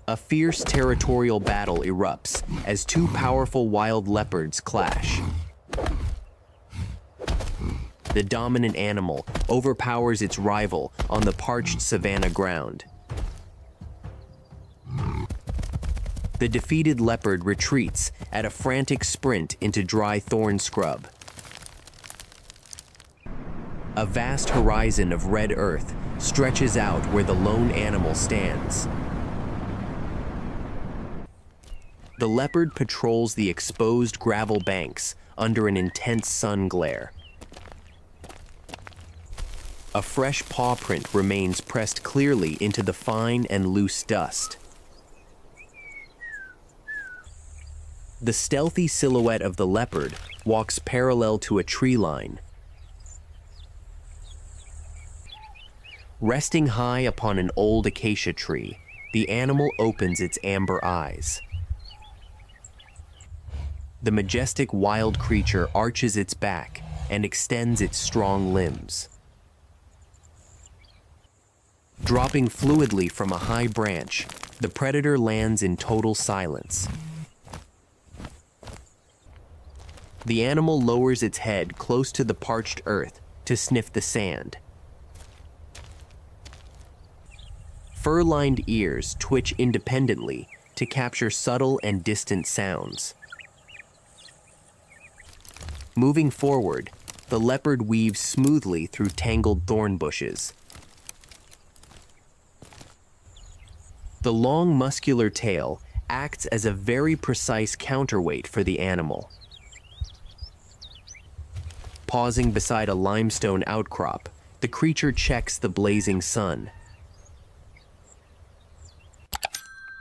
A fierce territorial battle erupts as two powerful wild leopards clash. The dominant animal overpowers its rival on the parched savanna ground. The defeated leopard retreats at a frantic sprint into dry thorn scrub. A vast horizon of red earth stretches out where the lone animal stands. The leopard patrols the exposed gravel banks under an intense sun glare. A fresh paw print remains pressed clearly into the fine and loose dust. The stealthy silhouette of the leopard walks parallel to a tree line. Resting high upon an old acacia tree, the animal opens its amber eyes. The majestic wild creature arches its back and extends its strong limbs. Dropping fluidly from a high branch, the predator lands in total silence. The animal lowers its head close to the parched earth to sniff the sand. Fur-lined ears twitch independently to capture subtle and distant sounds. Moving forward, the leopard weaves smoothly through tangled thorn bushes. The long muscular tail acts as a very precise counterweight for the animal. Pausing beside a limestone outcrop, the creature checks the blazing sun.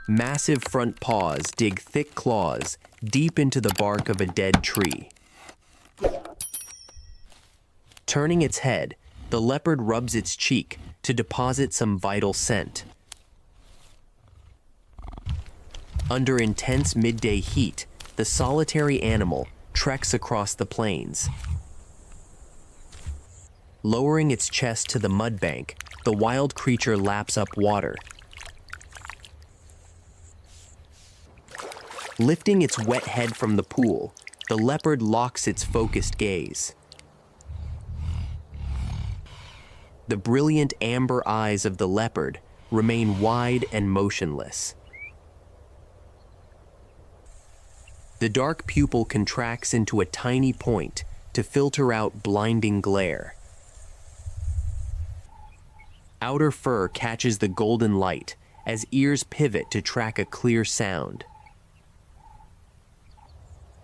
Massive front paws dig thick claws deep into the bark of a dead tree. Turning its head, the leopard rubs its cheek to deposit some vital scent. Under intense midday heat, the solitary animal treks across the plains. Lowering its chest to the mud bank, the wild creature laps up water. Lifting its wet head from the pool, the leopard locks its focused gaze. The brilliant amber eyes of the leopard remain wide and motionless. The dark pupil contracts into a tiny point to filter out blinding glare. Outer fur catches the golden light as ears pivot to track a clear sound.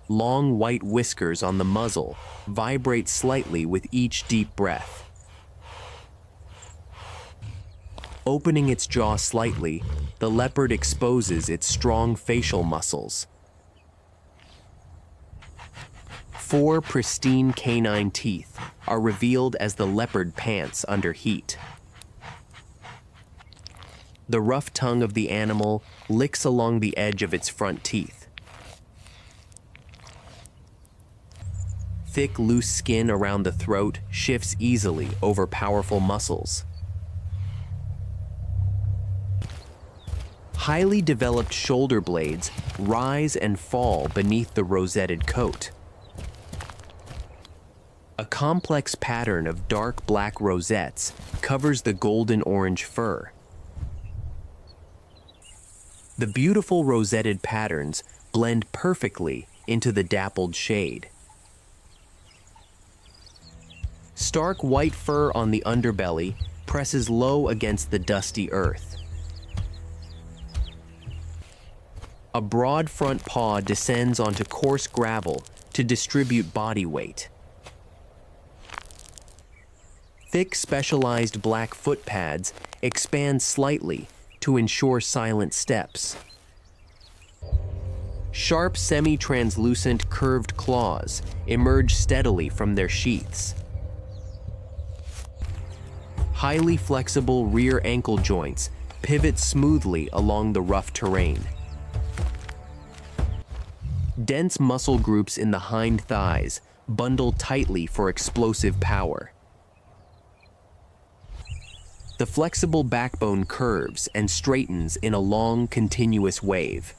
Long white whiskers on the muzzle vibrate slightly with each deep breath. Opening its jaw slightly, the leopard exposes its strong facial muscles. 4 pristine canine teeth are revealed as the leopard pants under heat. The rough tongue of the animal licks along the edge of its front teeth. Thick, loose skin around the throat shifts easily over powerful muscles. Highly developed shoulder blades rise and fall beneath the rosetted coat. A complex pattern of dark black rosettes covers the golden-orange fur. The beautiful rosetted patterns blend perfectly into the dappled shade. Stark white fur on the underbelly presses low against the dusty earth. A broad front paw descends onto coarse gravel to distribute body weight. Thick, specialized black foot pads expand slightly to ensure silent steps. Sharp, semi-translucent, curved claws emerge steadily from their sheaths. Highly flexible rear ankle joints pivot smoothly along the rough terrain. Dense muscle groups in the hind thighs bundle tightly for explosive power. The flexible backbone curves and straightens in a long, continuous wave.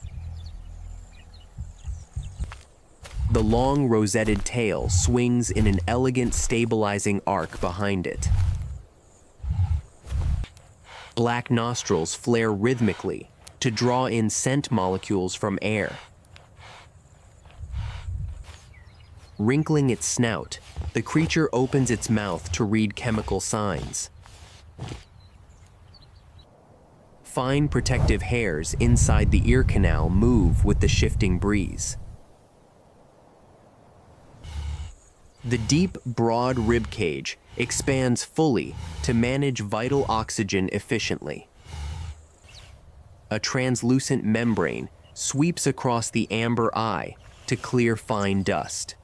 The long, rosetted tail swings in an elegant, stabilizing arc behind it. Black nostrils flare rhythmically to draw in scent molecules from air. Wrinkling its snout, the creature opens its mouth to read chemical signs. Fine protective hairs inside the ear canal move with the shifting breeze. The deep, broad rib cage expands fully to manage vital oxygen efficiently. A translucent membrane sweeps across the amber eye to clear fine dust.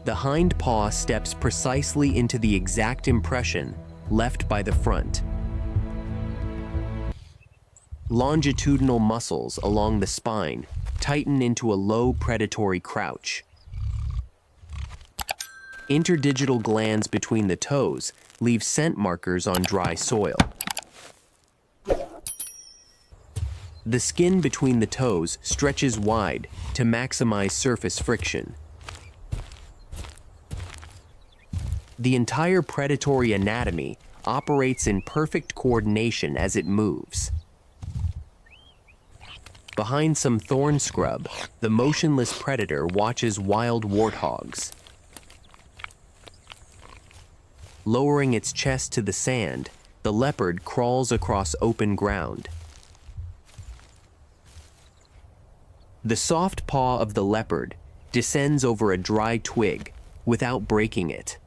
The hind paw steps precisely into the exact impression left by the front. Longitudinal muscles along the spine tighten into a low predatory crouch. Interdigital glands between the toes leave scent markers on dry soil. The skin between the toes stretches wide to maximize surface friction. The entire predatory anatomy operates in perfect coordination as it moves. Behind some thorn scrub, the motionless predator watches wild warthogs. Lowering its chest to the sand, the leopard crawls across open ground. The soft paw of the leopard descends over a dry twig without breaking it.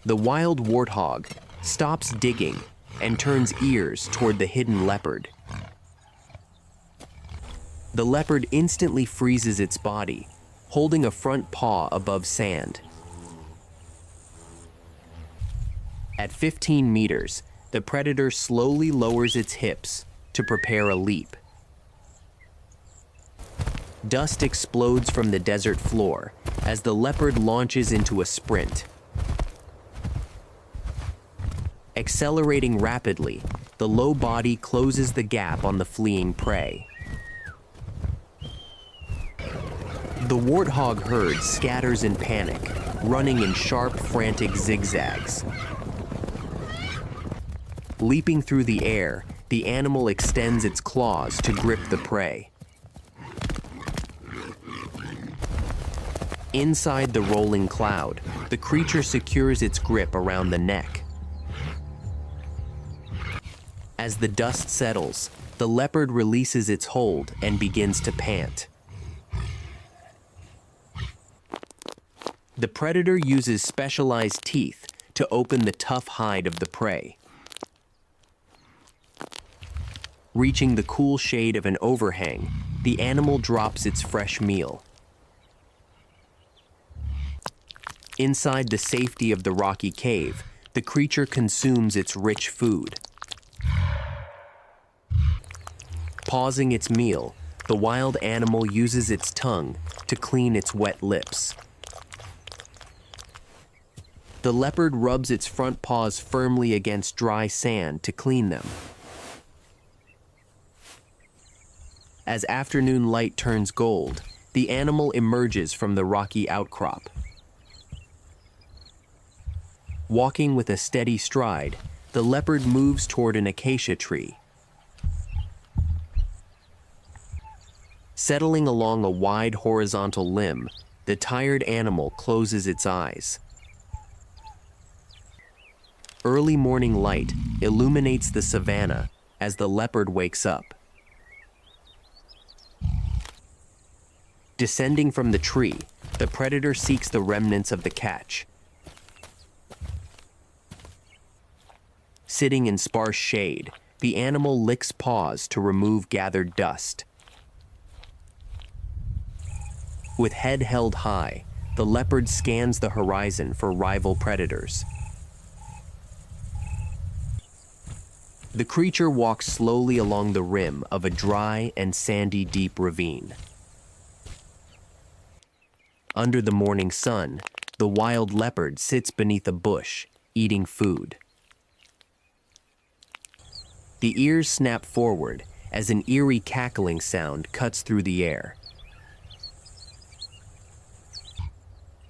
The wild warthog stops digging and turns ears toward the hidden leopard. The leopard instantly freezes its body, holding a front paw above sand. At 15 meters, the predator slowly lowers its hips to prepare a leap. Dust explodes from the desert floor as the leopard launches into a sprint. Accelerating rapidly, the low body closes the gap on the fleeing prey. The warthog herd scatters in panic, running in sharp, frantic zigzags. Leaping through the air, the animal extends its claws to grip the prey. Inside the rolling cloud, the creature secures its grip around the neck. As the dust settles, the leopard releases its hold and begins to pant. The predator uses specialized teeth to open the tough hide of the prey. Reaching the cool shade of an overhang, the animal drops its fresh meal. Inside the safety of the rocky cave, the creature consumes its rich food. Pausing its meal, the wild animal uses its tongue to clean its wet lips. The leopard rubs its front paws firmly against dry sand to clean them. As afternoon light turns gold, the animal emerges from the rocky outcrop. Walking with a steady stride, the leopard moves toward an acacia tree. Settling along a wide horizontal limb, the tired animal closes its eyes. Early morning light illuminates the savanna as the leopard wakes up. Descending from the tree, the predator seeks the remnants of the catch. Sitting in sparse shade, the animal licks paws to remove gathered dust. With head held high, the leopard scans the horizon for rival predators. The creature walks slowly along the rim of a dry and sandy deep ravine. Under the morning sun, the wild leopard sits beneath a bush, eating food. The ears snap forward as an eerie cackling sound cuts through the air.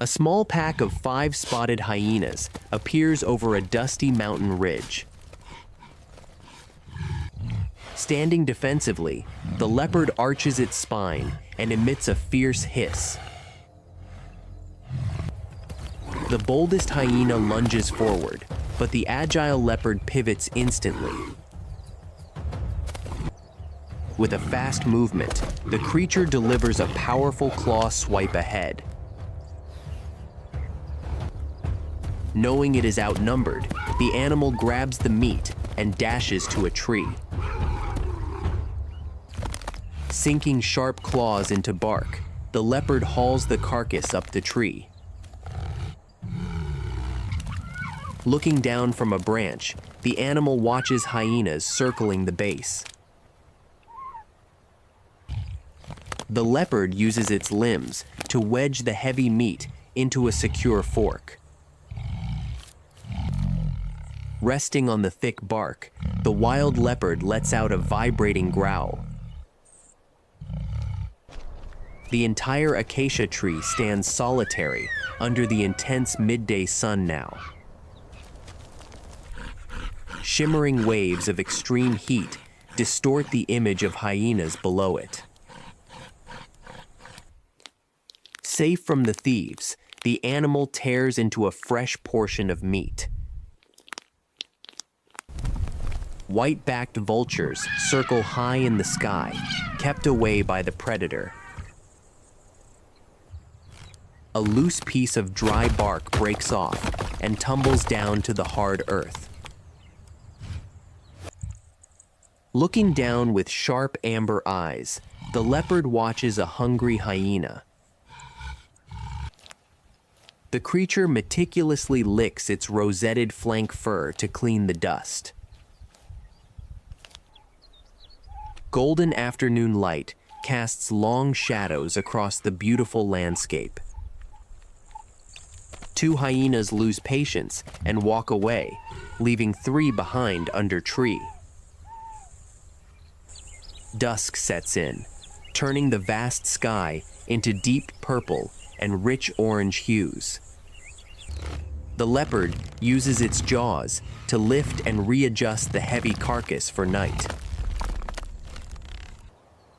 A small pack of 5 spotted hyenas appears over a dusty mountain ridge. Standing defensively, the leopard arches its spine and emits a fierce hiss. The boldest hyena lunges forward, but the agile leopard pivots instantly. With a fast movement, the creature delivers a powerful claw swipe ahead. Knowing it is outnumbered, the animal grabs the meat and dashes to a tree. Sinking sharp claws into bark, the leopard hauls the carcass up the tree. Looking down from a branch, the animal watches hyenas circling the base. The leopard uses its limbs to wedge the heavy meat into a secure fork. Resting on the thick bark, the wild leopard lets out a vibrating growl. The entire acacia tree stands solitary under the intense midday sun now. Shimmering waves of extreme heat distort the image of hyenas below it. Safe from the thieves, the animal tears into a fresh portion of meat. White-backed vultures circle high in the sky, kept away by the predator. A loose piece of dry bark breaks off and tumbles down to the hard earth. Looking down with sharp amber eyes, the leopard watches a hungry hyena. The creature meticulously licks its rosetted flank fur to clean the dust. Golden afternoon light casts long shadows across the beautiful landscape. 2 hyenas lose patience and walk away, leaving 3 behind under tree. Dusk sets in, turning the vast sky into deep purple and rich orange hues. The leopard uses its jaws to lift and readjust the heavy carcass for night.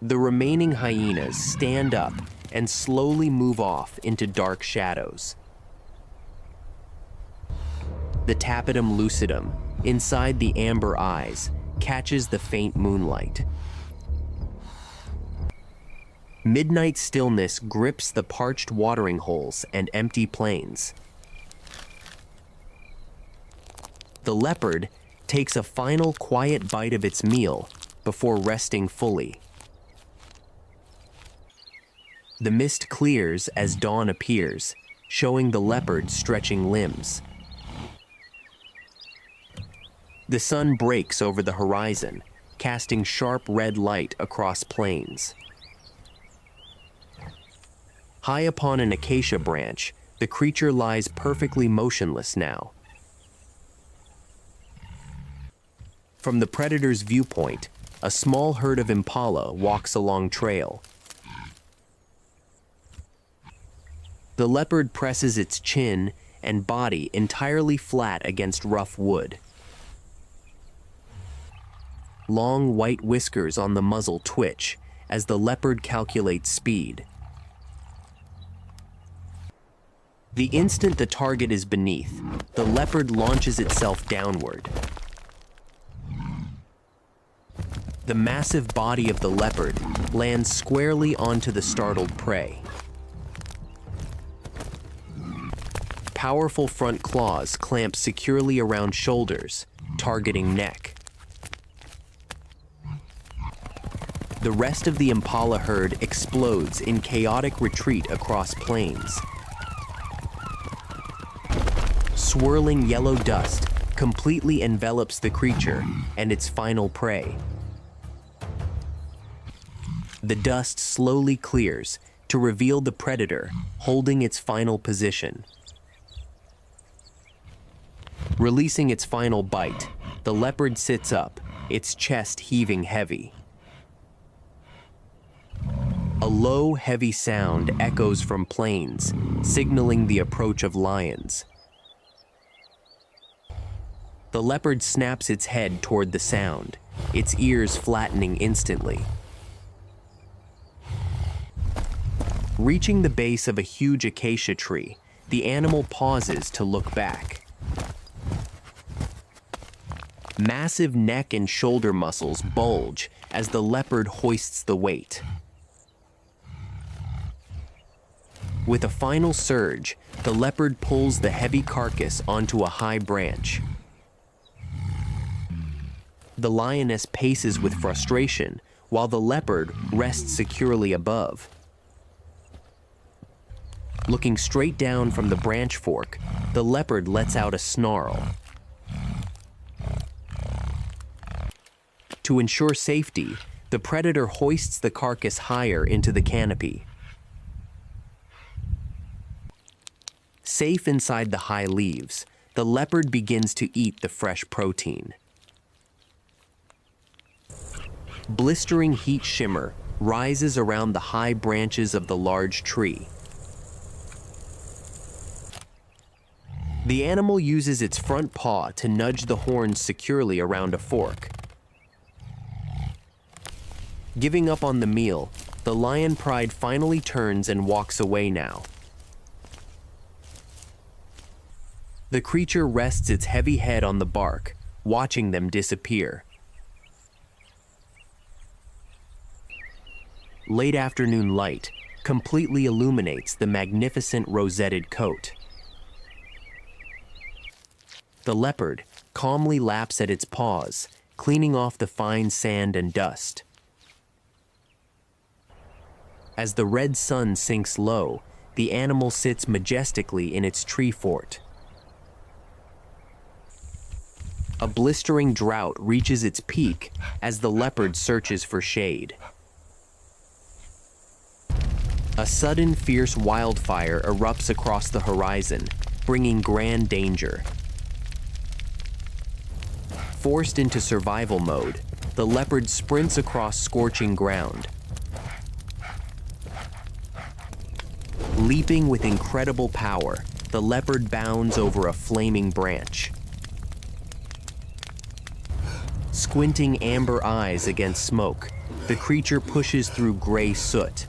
The remaining hyenas stand up and slowly move off into dark shadows. The tapetum lucidum, inside the amber eyes, catches the faint moonlight. Midnight stillness grips the parched watering holes and empty plains. The leopard takes a final quiet bite of its meal before resting fully. The mist clears as dawn appears, showing the leopard stretching limbs. The sun breaks over the horizon, casting sharp red light across plains. High upon an acacia branch, the creature lies perfectly motionless now. From the predator's viewpoint, a small herd of impala walks along trail. The leopard presses its chin and body entirely flat against rough wood. Long white whiskers on the muzzle twitch as the leopard calculates speed. The instant the target is beneath, the leopard launches itself downward. The massive body of the leopard lands squarely onto the startled prey. Powerful front claws clamp securely around shoulders, targeting neck. The rest of the impala herd explodes in chaotic retreat across plains. Swirling yellow dust completely envelops the creature and its final prey. The dust slowly clears to reveal the predator holding its final position. Releasing its final bite, the leopard sits up, its chest heaving heavy. A low, heavy sound echoes from plains, signaling the approach of lions. The leopard snaps its head toward the sound, its ears flattening instantly. Reaching the base of a huge acacia tree, the animal pauses to look back. Massive neck and shoulder muscles bulge as the leopard hoists the weight. With a final surge, the leopard pulls the heavy carcass onto a high branch. The lioness paces with frustration, while the leopard rests securely above. Looking straight down from the branch fork, the leopard lets out a snarl. To ensure safety, the predator hoists the carcass higher into the canopy. Safe inside the high leaves, the leopard begins to eat the fresh protein. Blistering heat shimmer rises around the high branches of the large tree. The animal uses its front paw to nudge the horns securely around a fork. Giving up on the meal, the lion pride finally turns and walks away now. The creature rests its heavy head on the bark, watching them disappear. Late afternoon light completely illuminates the magnificent rosetted coat. The leopard calmly laps at its paws, cleaning off the fine sand and dust. As the red sun sinks low, the animal sits majestically in its tree fort. A blistering drought reaches its peak as the leopard searches for shade. A sudden fierce wildfire erupts across the horizon, bringing grand danger. Forced into survival mode, the leopard sprints across scorching ground. Leaping with incredible power, the leopard bounds over a flaming branch. Squinting amber eyes against smoke, the creature pushes through gray soot.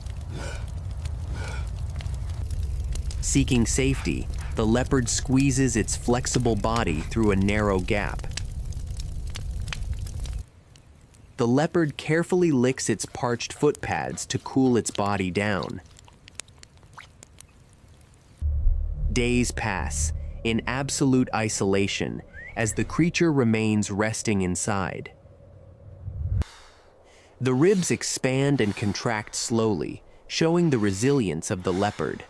Seeking safety, the leopard squeezes its flexible body through a narrow gap. The leopard carefully licks its parched foot pads to cool its body down. Days pass in absolute isolation as the creature remains resting inside. The ribs expand and contract slowly, showing the resilience of the leopard.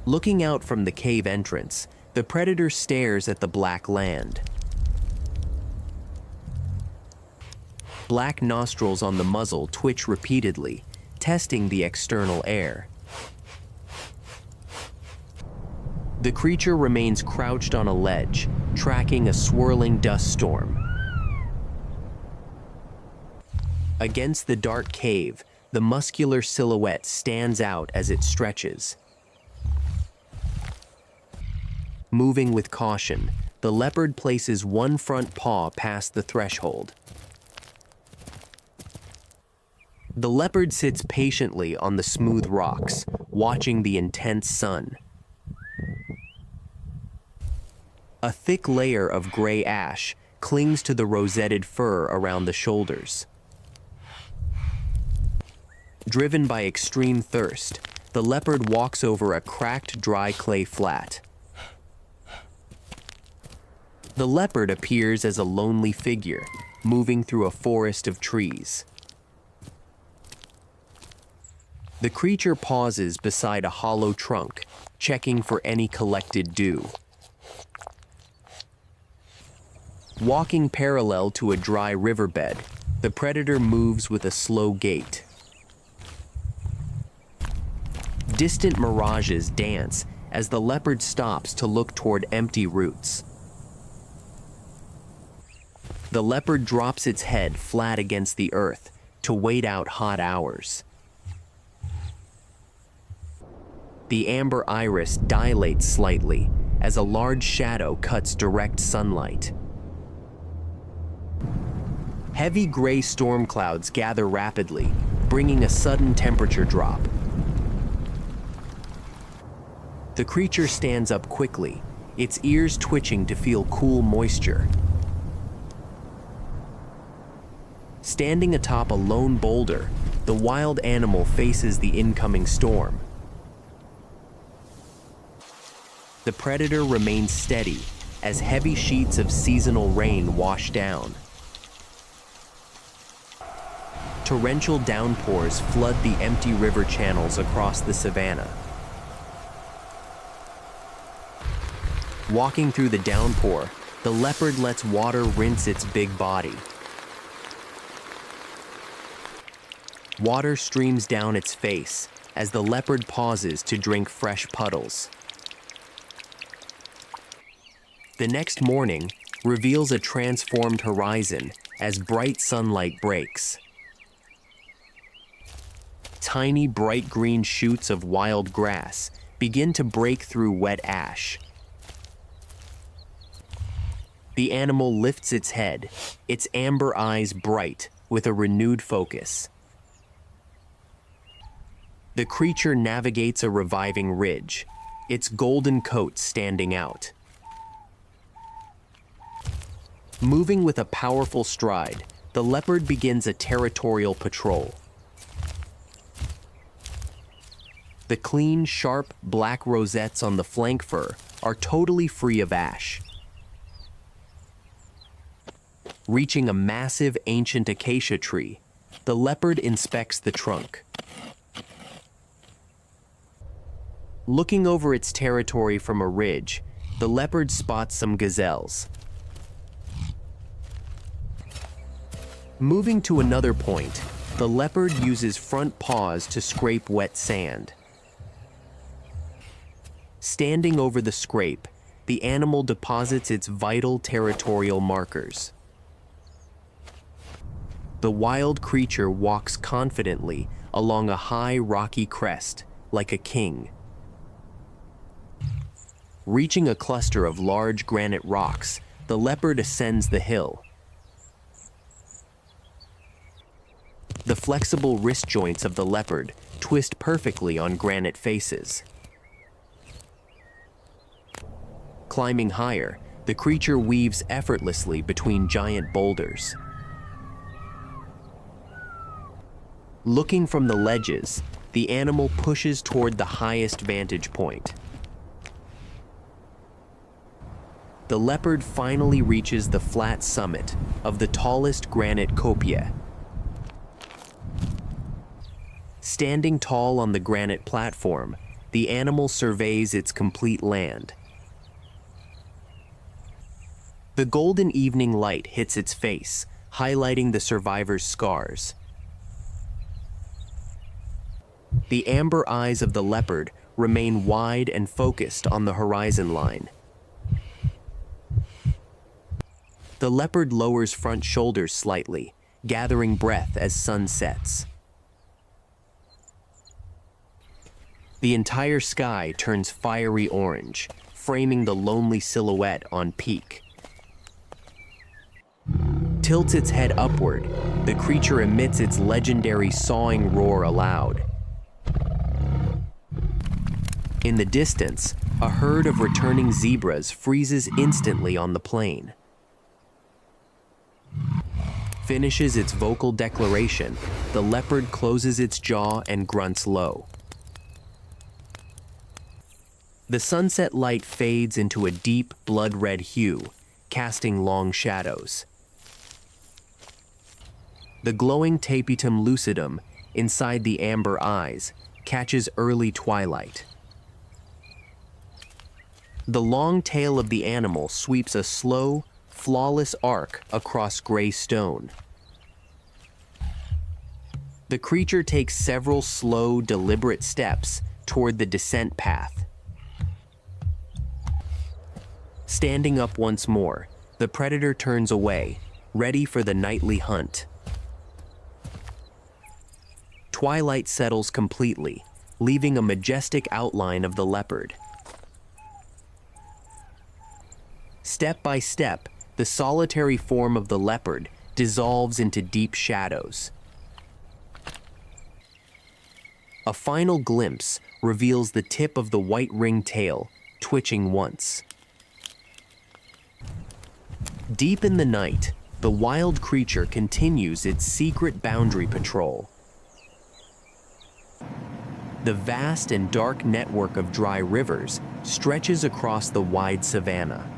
Looking out from the cave entrance, the predator stares at the black land. Black nostrils on the muzzle twitch repeatedly, testing the external air. The creature remains crouched on a ledge, tracking a swirling dust storm. Against the dark cave, the muscular silhouette stands out as it stretches. Moving with caution, the leopard places one front paw past the threshold. The leopard sits patiently on the smooth rocks, watching the intense sun. A thick layer of gray ash clings to the rosetted fur around the shoulders. Driven by extreme thirst, the leopard walks over a cracked dry clay flat. The leopard appears as a lonely figure, moving through a forest of trees. The creature pauses beside a hollow trunk, checking for any collected dew. Walking parallel to a dry riverbed, the predator moves with a slow gait. Distant mirages dance as the leopard stops to look toward empty roots. The leopard drops its head flat against the earth to wait out hot hours. The amber iris dilates slightly as a large shadow cuts direct sunlight. Heavy gray storm clouds gather rapidly, bringing a sudden temperature drop. The creature stands up quickly, its ears twitching to feel cool moisture. Standing atop a lone boulder, the wild animal faces the incoming storm. The predator remains steady as heavy sheets of seasonal rain wash down. Torrential downpours flood the empty river channels across the savanna. Walking through the downpour, the leopard lets water rinse its big body. Water streams down its face as the leopard pauses to drink fresh puddles. The next morning reveals a transformed horizon as bright sunlight breaks. Tiny bright green shoots of wild grass begin to break through wet ash. The animal lifts its head, its amber eyes bright with a renewed focus. The creature navigates a reviving ridge, its golden coat standing out. Moving with a powerful stride, the leopard begins a territorial patrol. The clean, sharp, black rosettes on the flank fur are totally free of ash. Reaching a massive ancient acacia tree, the leopard inspects the trunk. Looking over its territory from a ridge, the leopard spots some gazelles. Moving to another point, the leopard uses front paws to scrape wet sand. Standing over the scrape, the animal deposits its vital territorial markers. The wild creature walks confidently along a high rocky crest, like a king. Reaching a cluster of large granite rocks, the leopard ascends the hill. The flexible wrist joints of the leopard twist perfectly on granite faces. Climbing higher, the creature weaves effortlessly between giant boulders. Looking from the ledges, the animal pushes toward the highest vantage point. The leopard finally reaches the flat summit of the tallest granite kopje. Standing tall on the granite platform, the animal surveys its complete land. The golden evening light hits its face, highlighting the survivor's scars. The amber eyes of the leopard remain wide and focused on the horizon line. The leopard lowers front shoulders slightly, gathering breath as sun sets. The entire sky turns fiery orange, framing the lonely silhouette on peak. Tilts its head upward, the creature emits its legendary sawing roar aloud. In the distance, a herd of returning zebras freezes instantly on the plain. Finishes its vocal declaration, the leopard closes its jaw and grunts low. The sunset light fades into a deep, blood-red hue, casting long shadows. The glowing tapetum lucidum inside the amber eyes catches early twilight. The long tail of the animal sweeps a slow, flawless arc across gray stone. The creature takes several slow, deliberate steps toward the descent path. Standing up once more, the predator turns away, ready for the nightly hunt. Twilight settles completely, leaving a majestic outline of the leopard. Step by step, the solitary form of the leopard dissolves into deep shadows. A final glimpse reveals the tip of the white-ringed tail, twitching once. Deep in the night, the wild creature continues its secret boundary patrol. The vast and dark network of dry rivers stretches across the wide savanna.